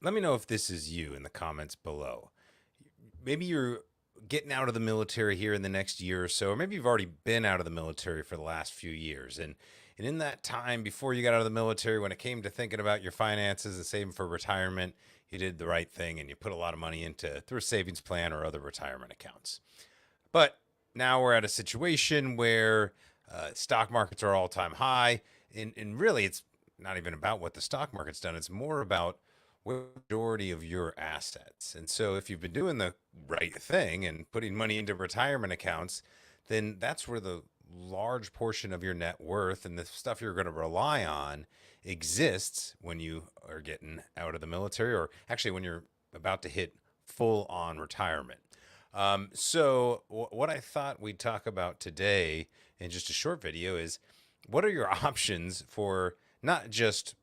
Let me know if this is you in the comments below. Maybe you're getting out of the military here in the next year or so, or maybe you've already been out of the military for the last few years. And in that time before you got out of the military, when it came to thinking about your finances and saving for retirement, you did the right thing and you put a lot of money into through a savings plan or other retirement accounts. But now we're at a situation where stock markets are all-time high, and really it's not even about what the stock market's done. It's more about what majority of your assets. And so if you've been doing the right thing and putting money into retirement accounts, then that's where the large portion of your net worth and the stuff you're going to rely on exists when you are getting out of the military, or actually when you're about to hit full on retirement. What I thought we'd talk about today in just a short video is what are your options for not just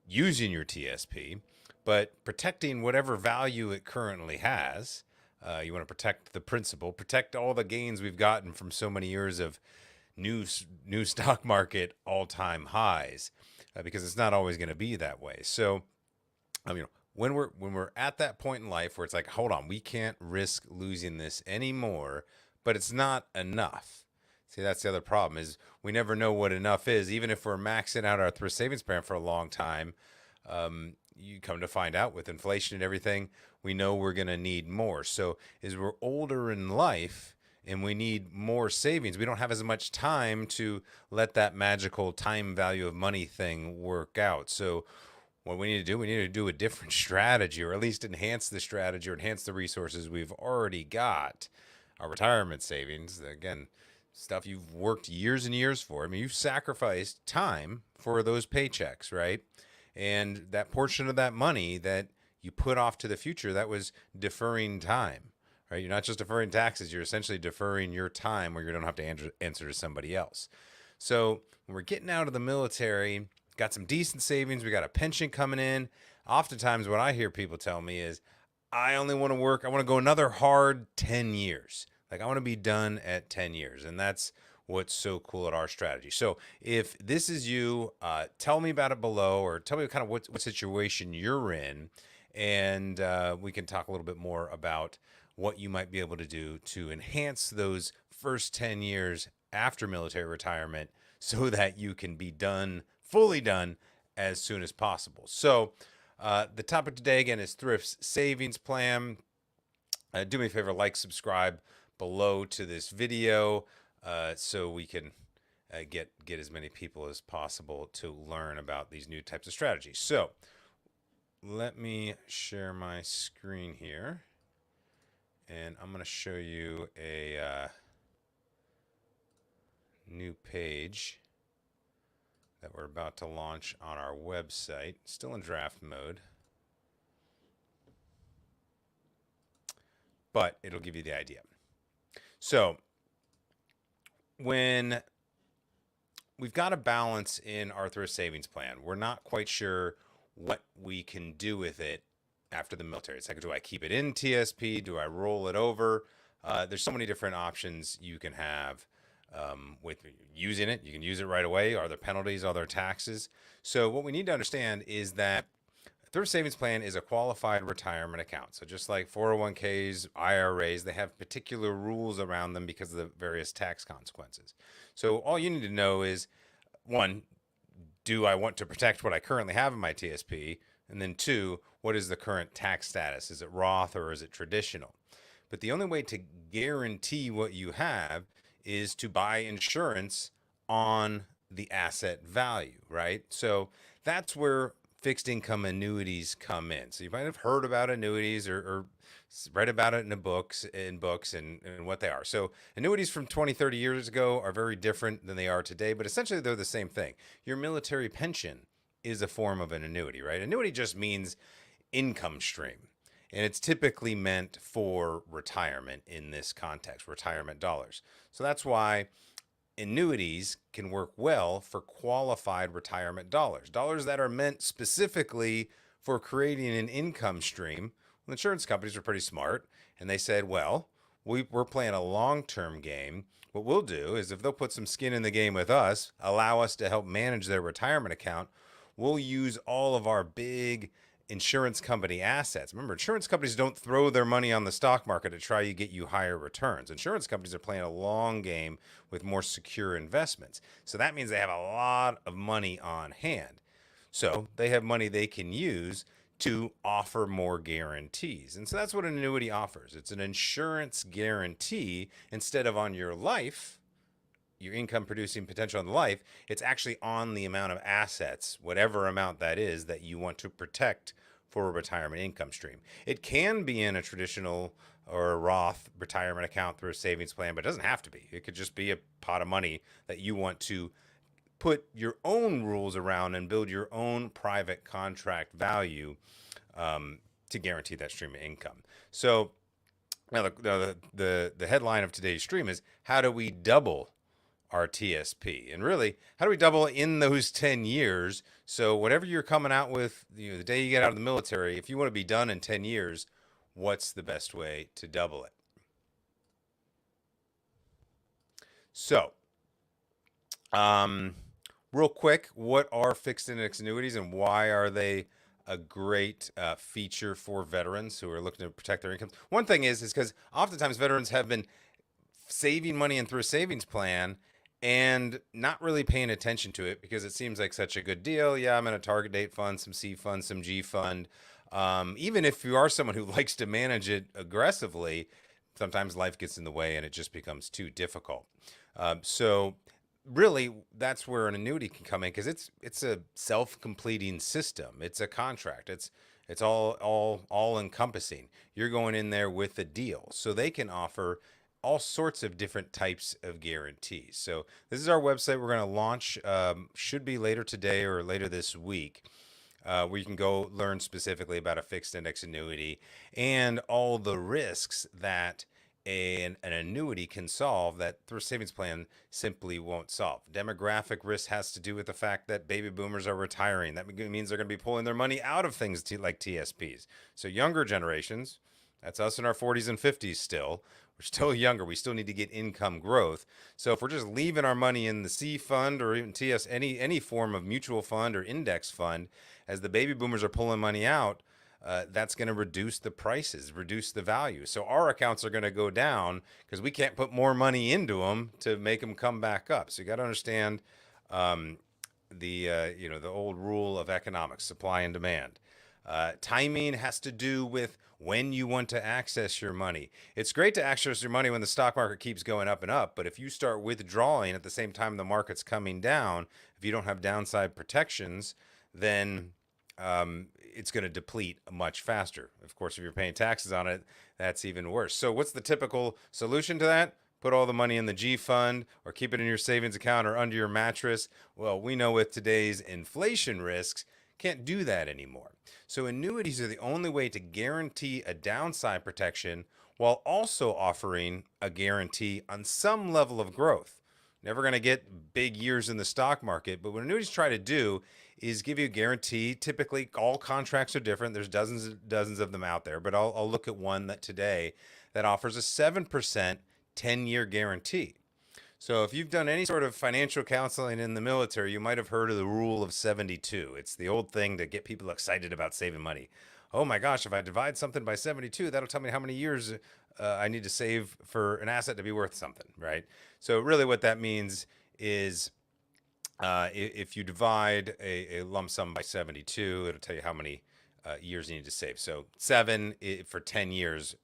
using your TSP, but protecting whatever value it currently has. You want to protect the principal, protect all the gains we've gotten from so many years of new stock market all-time highs, because it's not always going to be that way. So, when we're at that point in life where it's like, hold on, we can't risk losing this anymore, but it's not enough. See, that's the other problem, is we never know what enough is. Even if we're maxing out our thrift savings plan for a long time, you come to find out with inflation and everything, we know we're going to need more. So as we're older in life and we need more savings, we don't have as much time to let that magical time value of money thing work out. So what we need to do a different strategy, or at least enhance the strategy or enhance the resources we've already got. Our retirement savings, again, stuff you've worked years and years for. I mean, you've sacrificed time for those paychecks, right? And that portion of that money that you put off to the future, that was deferring time, right? You're not just deferring taxes, you're essentially deferring your time where you don't have to answer to somebody else. So when we're getting out of the military, got some decent savings, we got a pension coming in. Oftentimes what I hear people tell me is, I only want to work, I want to go another hard 10 years. Like, I want to be done at 10 years. And that's what's so cool at our strategy. So if this is you, tell me about it below, or tell me kind of what situation you're in, and we can talk a little bit more about what you might be able to do to enhance those first 10 years after military retirement so that you can be done, fully done, as soon as possible. So the topic today, again, is Thrift's savings plan. Do me a favor, like, subscribe below to this video, so we can get as many people as possible to learn about these new types of strategies. So let me share my screen here, and I'm going to show you a new page that we're about to launch on our website. Still in draft mode, but it'll give you the idea. So when we've got a balance in our thrift savings plan, we're not quite sure what we can do with it after the military. It's like, do I keep it in TSP? Do I roll it over? There's so many different options you can have with using it. You can use it right away. Are there penalties? Are there taxes? So what we need to understand is that thrift savings plan is a qualified retirement account. So just like 401ks, IRAs, they have particular rules around them because of the various tax consequences. So all you need to know is, one, do I want to protect what I currently have in my TSP? And then two, what is the current tax status? Is it Roth or is it traditional? But the only way to guarantee what you have is to buy insurance on the asset value, right? So that's where fixed income annuities come in. So you might have heard about annuities or read about it in books and what they are. So annuities from 20, 30 years ago are very different than they are today, but essentially they're the same thing. Your military pension is a form of an annuity, right? Annuity just means income stream, and it's typically meant for retirement in this context, retirement dollars. So that's why annuities can work well for qualified retirement dollars that are meant specifically for creating an income stream. Well, insurance companies are pretty smart, and they said, well, we're playing a long-term game. What we'll do is, if they'll put some skin in the game with us, allow us to help manage their retirement account, we'll use all of our big insurance company assets. Remember, insurance companies don't throw their money on the stock market to try to get you higher returns. Insurance companies are playing a long game with more secure investments. So that means they have a lot of money on hand. So they have money they can use to offer more guarantees. And so that's what an annuity offers. It's an insurance guarantee instead of on your life, your income producing potential in life, it's actually on the amount of assets, whatever amount that is, that you want to protect for a retirement income stream. It can be in a traditional or a Roth retirement account through a savings plan, but it doesn't have to be. It could just be a pot of money that you want to put your own rules around and build your own private contract value to guarantee that stream of income. So now the headline of today's stream is, how do we double our TSP? And really, how do we double in those 10 years? So whatever you're coming out with, the day you get out of the military, if you want to be done in 10 years, what's the best way to double it? So, real quick, what are fixed index annuities and why are they a great feature for veterans who are looking to protect their income? One thing is because oftentimes veterans have been saving money in through a savings plan and not really paying attention to it because it seems like such a good deal. Yeah, I'm in a target date fund, some C fund, some G fund. Even if you are someone who likes to manage it aggressively, sometimes life gets in the way and it just becomes too difficult. So really, that's where an annuity can come in because it's a self-completing system. It's a contract. It's all encompassing. You're going in there with a deal, so they can offer all sorts of different types of guarantees. So this is our website. We're going to launch, should be later today or later this week, where you can go learn specifically about a fixed index annuity and all the risks that an annuity can solve that through a savings plan simply won't solve. Demographic risk has to do with the fact that baby boomers are retiring. That means they're going to be pulling their money out of things like TSPs. So younger generations, that's us in our 40s and 50s still. We're still younger. We still need to get income growth. So if we're just leaving our money in the C fund or even any form of mutual fund or index fund, as the baby boomers are pulling money out, that's going to reduce the prices, reduce the value. So our accounts are going to go down because we can't put more money into them to make them come back up. So you got to understand the old rule of economics, supply and demand. Timing has to do with when you want to access your money. It's great to access your money when the stock market keeps going up and up, but if you start withdrawing at the same time the market's coming down, if you don't have downside protections, then it's going to deplete much faster. Of course, if you're paying taxes on it, that's even worse. So what's the typical solution to that? Put all the money in the G fund or keep it in your savings account or under your mattress. Well, we know with today's inflation risks, can't do that anymore. So annuities are the only way to guarantee a downside protection while also offering a guarantee on some level of growth. Never going to get big years in the stock market, but what annuities try to do is give you a guarantee. Typically, all contracts are different. There's dozens of them out there, but I'll look at one that today that offers a 7% 10-year guarantee. So if you've done any sort of financial counseling in the military, you might have heard of the rule of 72. It's the old thing to get people excited about saving money. Oh my gosh, if I divide something by 72, that'll tell me how many years I need to save for an asset to be worth something, right? So really what that means is if you divide a lump sum by 72, it'll tell you how many years you need to save. So 7 for 10 years.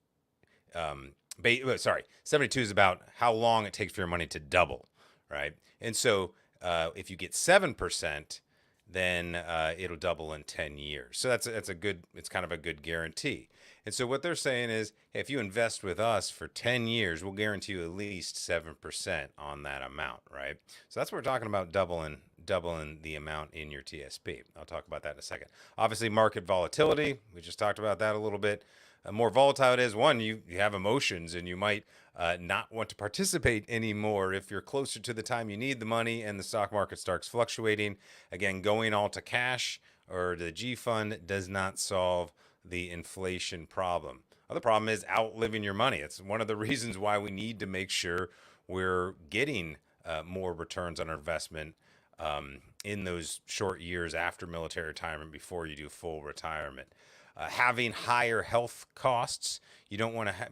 72 is about how long it takes for your money to double, right? And so if you get 7%, then it'll double in 10 years. So it's kind of a good guarantee. And so what they're saying is, hey, if you invest with us for 10 years, we'll guarantee you at least 7% on that amount, right? So that's what we're talking about, doubling the amount in your TSP. I'll talk about that in a second. Obviously, market volatility, we just talked about that a little bit. More volatile it is, one, you have emotions and you might not want to participate anymore if you're closer to the time you need the money and the stock market starts fluctuating. Again, going all to cash or the G fund does not solve the inflation problem. Other problem is outliving your money. It's one of the reasons why we need to make sure we're getting more returns on our investment in those short years after military retirement before you do full retirement. Having higher health costs, you don't want to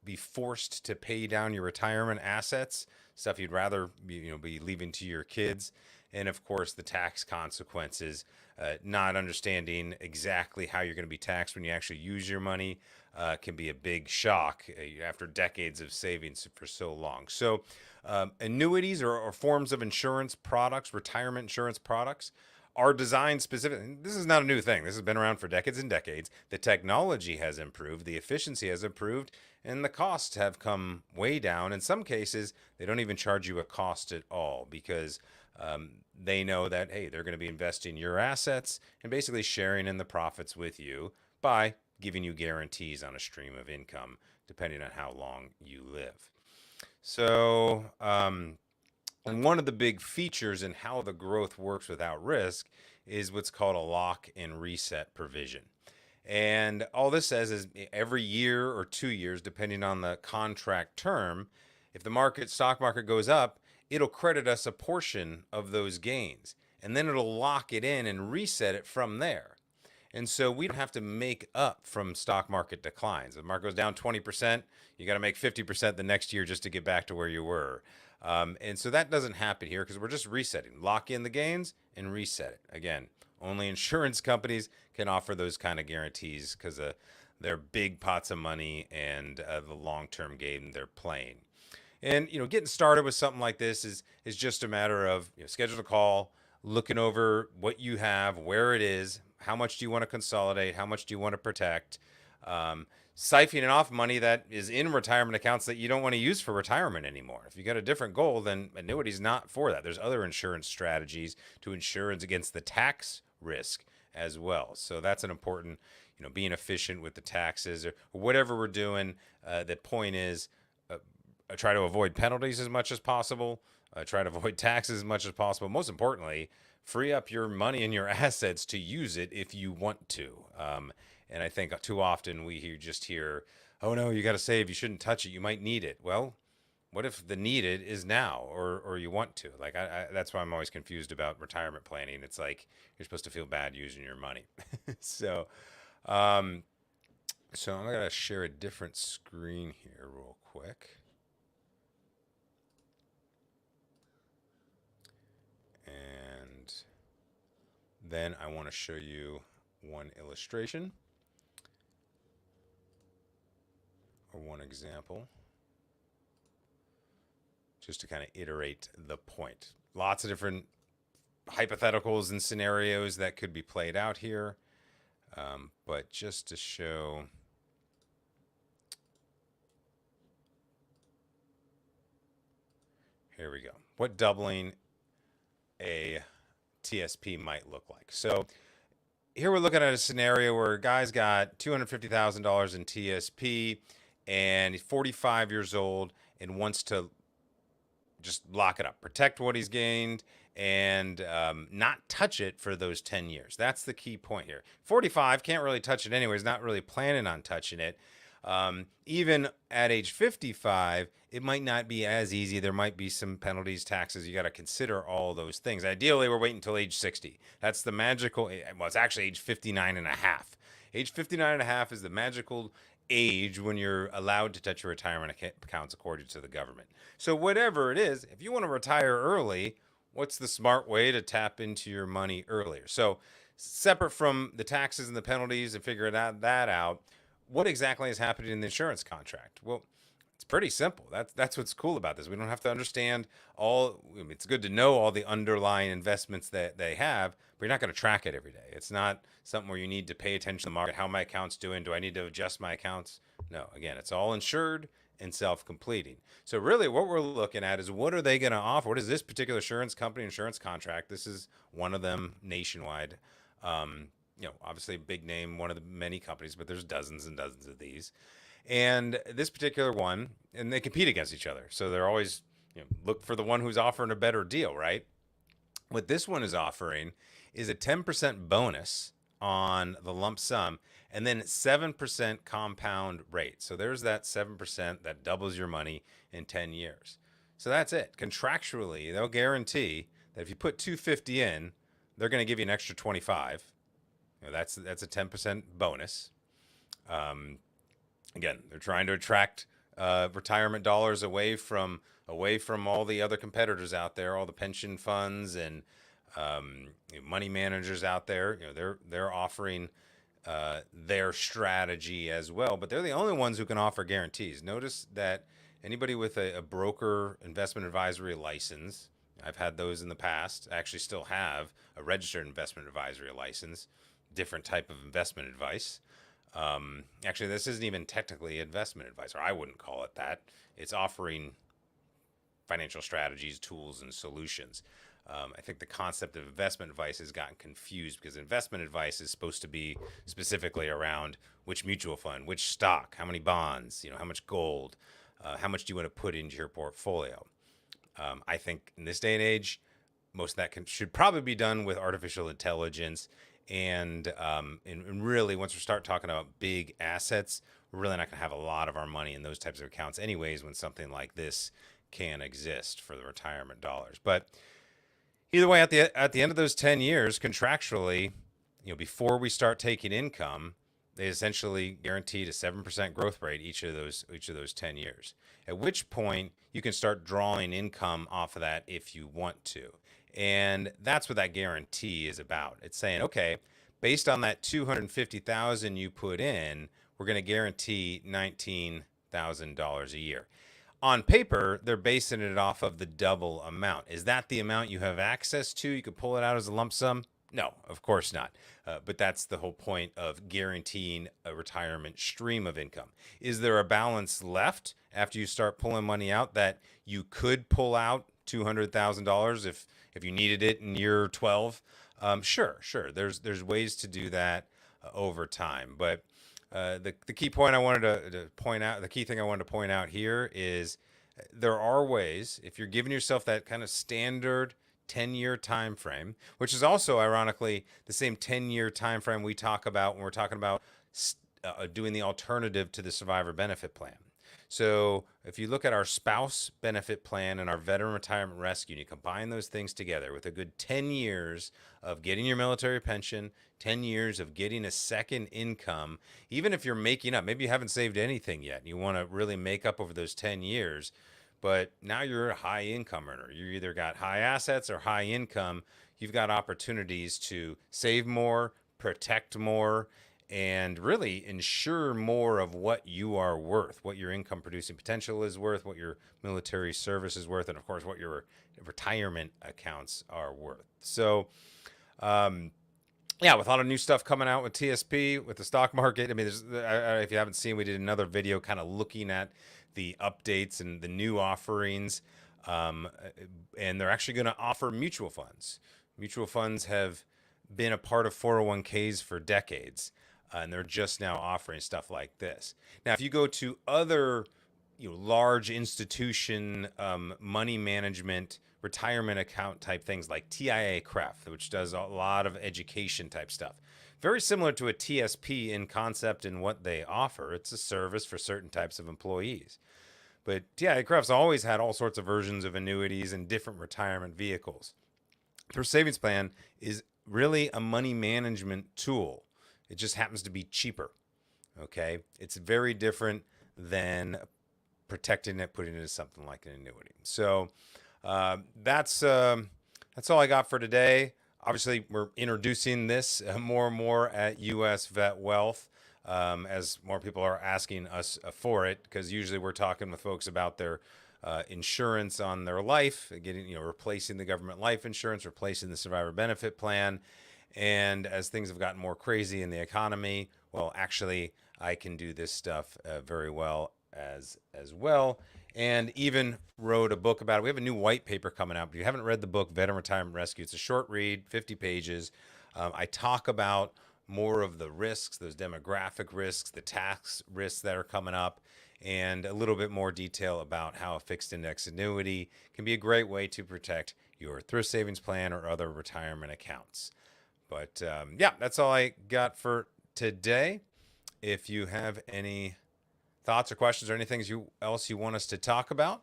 be forced to pay down your retirement assets, stuff you'd rather be leaving to your kids. And of course, the tax consequences, not understanding exactly how you're going to be taxed when you actually use your money, can be a big shock after decades of savings for so long. So, annuities or forms of insurance products, retirement insurance products, are designed specifically. This is not a new thing. This has been around for decades and decades. The technology has improved, the efficiency has improved, and the costs have come way down. In some cases, they don't even charge you a cost at all because they know that, hey, they're going to be investing your assets and basically sharing in the profits with you by giving you guarantees on a stream of income, depending on how long you live. So, and one of the big features in how the growth works without risk is what's called a lock and reset provision. And all this says is every year or 2 years, depending on the contract term, if the stock market goes up, it'll credit us a portion of those gains. And then it'll lock it in and reset it from there. And so we don't have to make up from stock market declines. If the market goes down 20%, you got to make 50% the next year just to get back to where you were. And so that doesn't happen here because we're just resetting. Lock in the gains and reset it. Again, only insurance companies can offer those kind of guarantees because they're big pots of money and the long-term game they're playing. And getting started with something like this is just a matter of schedule a call, looking over what you have, where it is, how much do you want to consolidate, how much do you want to protect, siphoning off money that is in retirement accounts that you don't want to use for retirement anymore. If you got a different goal, then annuity is not for that. There's other insurance strategies to insure against the tax risk as well. So that's an important, being efficient with the taxes or whatever we're doing. The point is, try to avoid penalties as much as possible. Try to avoid taxes as much as possible. Most importantly, free up your money and your assets to use it if you want to. And I think too often we just hear, oh no, you got to save, you shouldn't touch it, you might need it. Well, what if the needed is now or you want to? Like that's why I'm always confused about retirement planning. It's like you're supposed to feel bad using your money. So I'm going to share a different screen here real quick. And then I want to show you one illustration or one example just to kind of iterate the point. Lots of different hypotheticals and scenarios that could be played out here, but just to show here we go, what doubling a TSP might look like. So here we're looking at a scenario where a guy's got $250,000 in TSP and he's 45 years old and wants to just lock it up, protect what he's gained, and not touch it for those 10 years. That's the key point here. 45, can't really touch it anyway. He's not really planning on touching it. Even at age 55, it might not be as easy. There might be some penalties, taxes. You got to consider all those things. Ideally, we're waiting until age 60. That's the magical, well, it's actually age 59 and a half. Age 59 and a half is the magical age when you're allowed to touch your retirement accounts according to the government. So whatever it is, if you want to retire early, what's the smart way to tap into your money earlier? So separate from the taxes and the penalties and figuring that out, what exactly is happening in the insurance contract? Well, it's pretty simple. That's what's cool about this. We don't have to understand all. It's good to know all the underlying investments that they have, but you're not going to track it every day. It's not something where you need to pay attention to the market. How my account's doing? Do I need to adjust my accounts? No. Again, it's all insured and self-completing. So really what we're looking at is what are they going to offer? What is this particular insurance company, insurance contract? This is one of them nationwide. Obviously a big name, one of the many companies, but there's dozens and dozens of these. And this particular one, and they compete against each other. So they're always, look for the one who's offering a better deal, right? What this one is offering is a 10% bonus on the lump sum and then 7% compound rate. So there's that 7% that doubles your money in 10 years. So that's it. Contractually, they'll guarantee that if you put 250 in, they're going to give you an extra 25. That's a 10% bonus. Again, they're trying to attract retirement dollars away from all the other competitors out there, all the pension funds and money managers out there. They're offering their strategy as well, but they're the only ones who can offer guarantees. Notice that anybody with a broker investment advisory license, I've had those in the past. I actually still have a registered investment advisory license, different type of investment advice. Actually, this isn't even technically investment advice, or I wouldn't call it that. It's offering financial strategies, tools, and solutions. I think the concept of investment advice has gotten confused because investment advice is supposed to be specifically around which mutual fund, which stock, how many bonds, how much gold, how much do you want to put into your portfolio. I think in this day and age, most of that should probably be done with artificial intelligence. And really, once we start talking about big assets, we're really not going to have a lot of our money in those types of accounts anyways when something like this can exist for the retirement dollars. But either way, at the end of those 10 years, contractually, before we start taking income, they essentially guaranteed a 7% growth rate each of those 10 years. At which point you can start drawing income off of that if you want to. And that's what that guarantee is about. It's saying, okay, based on that $250,000 you put in, we're going to guarantee $19,000 a year. On paper, they're basing it off of the double amount. Is that the amount you have access to? You could pull it out as a lump sum? No, of course not. But that's the whole point of guaranteeing a retirement stream of income. Is there a balance left after you start pulling money out that you could pull out $200,000 if you needed it in year 12? Sure. There's ways to do that over time. But the key point I wanted to point out, the key thing I wanted to point out here is there are ways, if you're giving yourself that kind of standard 10-year time frame, which is also ironically the same 10-year time frame we talk about when we're talking about doing the alternative to the survivor benefit plan. So if you look at our spouse benefit plan and our veteran retirement rescue, and you combine those things together with a good 10 years of getting your military pension, 10 years of getting a second income, even if you're making up, maybe you haven't saved anything yet, and you want to really make up over those 10 years, but now you're a high income earner. You either got high assets or high income. You've got opportunities to save more, protect more, and really ensure more of what you are worth, what your income producing potential is worth, what your military service is worth, and of course what your retirement accounts are worth. So with a lot of new stuff coming out with TSP, with the stock market, I mean, if you haven't seen, we did another video kind of looking at the updates and the new offerings, and they're actually going to offer mutual funds. Mutual funds have been a part of 401ks for decades. And they're just now offering stuff like this. Now, if you go to other large institution money management retirement account type things like TIAA-CREF, which does a lot of education type stuff, very similar to a TSP in concept and what they offer. It's a service for certain types of employees. But TIAA-CREF's always had all sorts of versions of annuities and different retirement vehicles. Their savings plan is really a money management tool. It just happens to be cheaper. Okay, it's very different than protecting it, putting it into something like an annuity. So that's all I got for today. Obviously, we're introducing this more and more at US VetWealth as more people are asking us for it, because usually we're talking with folks about their insurance on their life, getting replacing the government life insurance, replacing the survivor benefit plan. And as things have gotten more crazy in the economy, well, actually, I can do this stuff very well as well. And even wrote a book about it. We have a new white paper coming out. But if you haven't read the book, Veteran Retirement Rescue, it's a short read, 50 pages. I talk about more of the risks, those demographic risks, the tax risks that are coming up, and a little bit more detail about how a fixed index annuity can be a great way to protect your thrift savings plan or other retirement accounts. But that's all I got for today. If you have any thoughts or questions or anything else you want us to talk about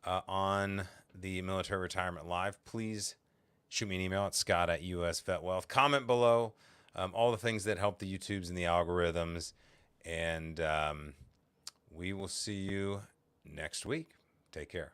on the Military Retirement Live, please shoot me an email at scott@usvetwealth. Comment below all the things that help the YouTubes and the algorithms. And we will see you next week. Take care.